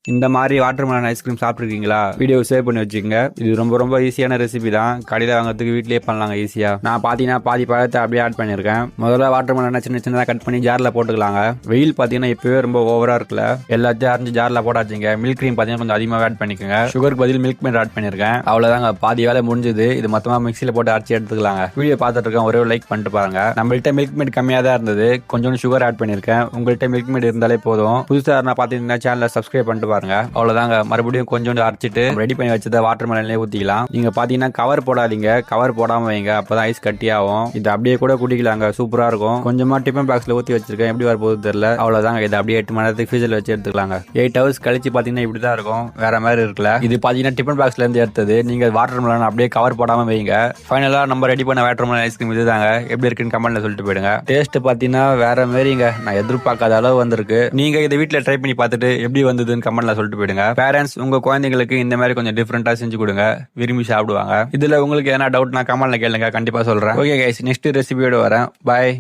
இந்த மாதிரி watermelon ice cream சாப்பிட்ருக்கீங்களா? Video save பண்ணி வச்சுக்கோங்க. இது ரொம்ப ரொம்ப ஈஸியான ரெசிபி தான். கடையில் வாங்குறதுக்கு வீட்லேயே பண்ணலாங்க ஈஸியாக. நான் பார்த்தீங்கன்னா பாதி பழத்தை அப்படியே ஆட் பண்ணியிருக்கேன். முதல்ல வாட்டர்மெலனை சின்ன சின்னதாக கட் பண்ணி ஜாரில் போட்டுக்கலாங்க. வெயில் பார்த்தீங்கன்னா இப்போவே ரொம்ப ஓவராக இருக்குல்ல, எல்லாத்தையும் அரைஞ்சு ஜாரில் போட்டாச்சுங்க. மில்க் க்ரீம் பார்த்தீங்கன்னா கொஞ்சம் அதிகமாக ஆட் பண்ணிக்கோங்க. சுகருக்கு பதில் மில்க் மேட் ஆட் பண்ணியிருக்கேன். அவ்வளோதாங்க, பாதி வேலை முடிஞ்சது. இது மொத்தமாக மிக்சியில் போட்டு அரைச்சி எடுத்துக்கலாங்க. வீடியோ பார்த்துட்டு இருக்கேன், ஒரே லைக் பண்ணிட்டு பாருங்க. நம்மள்கிட்ட மில்க் மேட் கம்மியாக தான் இருந்தது, கொஞ்சோண்டு சுகர் ஆட் பண்ணியிருக்கேன். உங்கள்கிட்ட மில்க் மேட் இருந்தாலே போதும். புதுசாக நான் பார்த்தீங்கன்னா சேனலை சப்ஸ்கிரைப் பண்ணிட்டு பாருங்க. அவ்வளோதாங்க, மறுபடியும் கொஞ்சோண்டு அரைச்சிட்டு ரெடி பண்ணி வச்சத வாட்டர்மெலன்லயே ஊத்திக்கலாம். நீங்க பாத்தீங்கன்னா கவர் போடாதீங்க, கவர் போடாம வைங்க, அப்பதான் ஐஸ் கட்டியாகும். இது அப்படியே கூட குடிக்கலாங்க, சூப்பரா இருக்கும். கொஞ்சமா டிஃபன் பாக்ஸ்ல ஊத்தி வச்சிருக்கேன், எப்படி வரப்போகுது தெரியல. அவ்வளவுதாங்க, இது அப்படியே 8 மணி நேரத்துக்கு ஃப்ரீசர்ல வச்சு எடுத்துக்கலாங்க. 8 ஹவர்ஸ் கழிச்சு பாத்தீங்கன்னா இப்படிதான் இருக்கும், வேற மாதிரி இருக்குல்ல. இது பாத்தீங்கன்னா டிஃபன் பாக்ஸ்ல இருந்து எடுத்தது. நீங்க வாட்டர்மெலன் அப்படியே கவர் போடாம வைங்க. ஃபைனலா நம்ம ரெடி பண்ண வாட்டர்மெலன் ஐஸ்கிரீம் இதுதாங்க. எப்படி இருக்குன்னு கமெண்ட்ல சொல்லிட்டு போயிடுங்க. டேஸ்ட் பாத்தீங்கன்னா வேற மாதிரிங்க, நான் எதிர்பார்க்காத அளவு வந்திருக்கு. நீங்க இதை வீட்டுல ட்ரை பண்ணி பார்த்துட்டு எப்படி வந்ததுன்னு கமெண்ட்ல சொல்லிட்டு போயிடுங்க. பேரண்ட்ஸ் உங்க குழந்தைங்களுக்கு இந்த மாதிரி கொஞ்சம் டிஃப்ரெண்டா செஞ்சு கொடுங்க, விரும்பி சாப்பிடுவாங்க. இதுல உங்களுக்கு எதனா டவுட்னா கமெண்ட்ல கேளுங்க, கண்டிப்பா சொல்றேன். ஓகே கைஸ், நெக்ஸ்ட் ரெசிபியோட வரேன். பாய்.